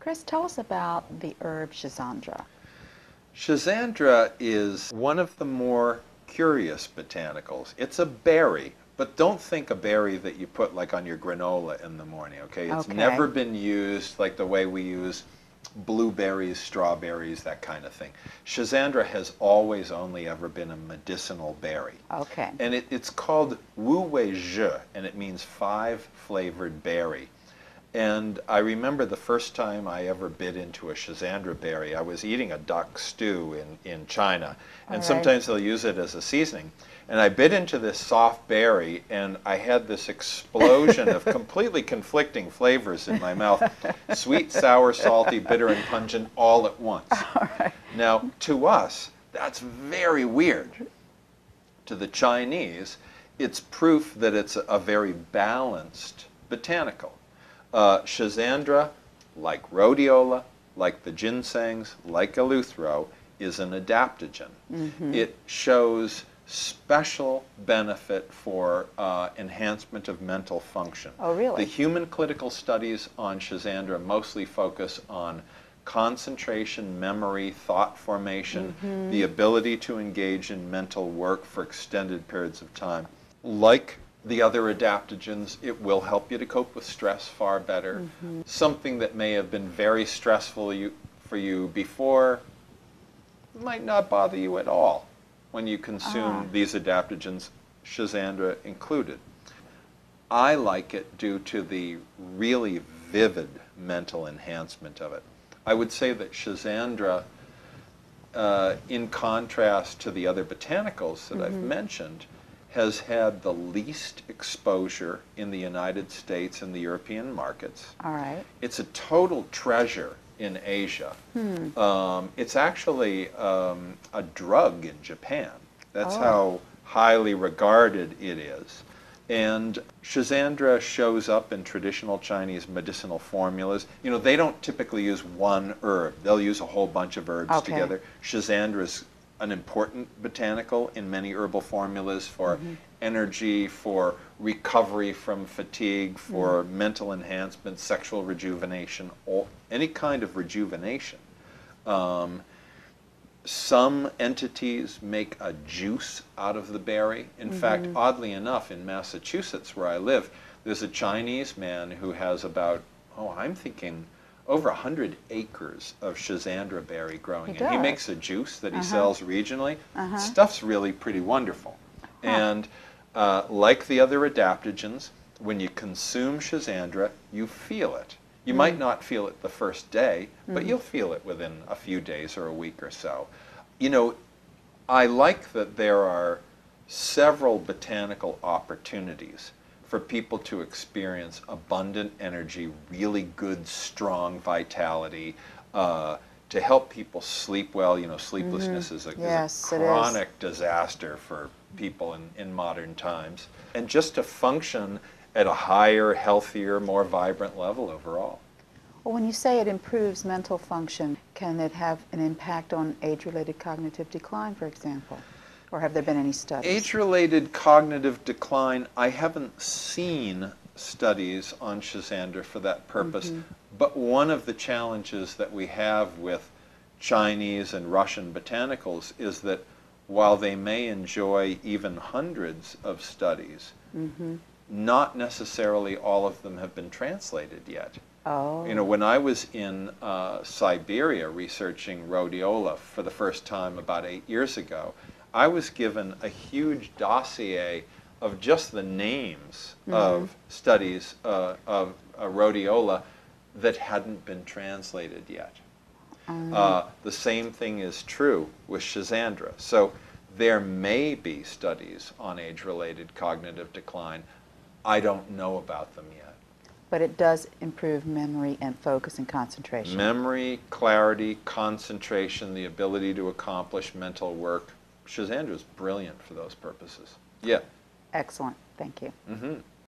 Chris, tell us about the herb Schisandra. Schisandra is one of the more curious botanicals. It's a berry, but don't think a berry that you put like on your granola in the morning, okay? It's never been used like the way we use blueberries, strawberries, that kind of thing. Schisandra has always only ever been a medicinal berry. Okay. And it's called Wu Wei Zhe, and it means five-flavored berry. And I remember the first time I ever bit into a Schisandra berry, I was eating a duck stew in China, and sometimes they'll use it as a seasoning. And I bit into this soft berry, and I had this explosion of completely conflicting flavors in my mouth. Sweet, sour, salty, bitter, and pungent all at once. Now, to us, that's very weird. To the Chinese, it's proof that it's a very balanced botanical. Schisandra, like rhodiola, like the ginsengs, like eleuthero, is an adaptogen. It shows special benefit for enhancement of mental function. Oh, really? The human clinical studies on Schisandra mostly focus on concentration, memory, thought formation, the ability to engage in mental work for extended periods of time. Like the other adaptogens, it will help you to cope with stress far better. Something that may have been very stressful for you before might not bother you at all when you consume these adaptogens, Schisandra included. I like it due to the really vivid mental enhancement of it. I would say that Schisandra, in contrast to the other botanicals that I've mentioned, has had the least exposure in the United States and the European markets. All right. It's a total treasure in Asia. It's actually a drug in Japan. That's how highly regarded it is. And Schisandra shows up in traditional Chinese medicinal formulas. You know, they don't typically use one herb. They'll use a whole bunch of herbs together. Schisandra is an important botanical in many herbal formulas for energy, for recovery from fatigue, for mental enhancement, sexual rejuvenation, any kind of rejuvenation. Some entities make a juice out of the berry. In fact, oddly enough, in Massachusetts, where I live, there's a Chinese man who has about, I'm thinking, over 100 acres of Schisandra berry growing. And he makes a juice that he sells regionally. Stuff's really pretty wonderful. And like the other adaptogens, when you consume Schisandra, you feel it. You might not feel it the first day, but you'll feel it within a few days or a week or so. You know, I like that there are several botanical opportunities for people to experience abundant energy, really good, strong vitality, to help people sleep well. You know, sleeplessness is a chronic disaster for people in modern times. And just to function at a higher, healthier, more vibrant level overall. Well, when you say it improves mental function, can it have an impact on age-related cognitive decline, for example? Or have there been any studies? Age-related cognitive decline, I haven't seen studies on Schisandra for that purpose, but one of the challenges that we have with Chinese and Russian botanicals is that while they may enjoy even hundreds of studies, not necessarily all of them have been translated yet. You know, when I was in Siberia researching rhodiola for the first time about 8 years ago, I was given a huge dossier of just the names of studies of rhodiola that hadn't been translated yet. The same thing is true with Schisandra. So there may be studies on age-related cognitive decline. I don't know about them yet. But it does improve memory and focus and concentration. Memory, clarity, concentration, the ability to accomplish mental work. Schisandra is brilliant for those purposes. Yeah. Excellent. Thank you.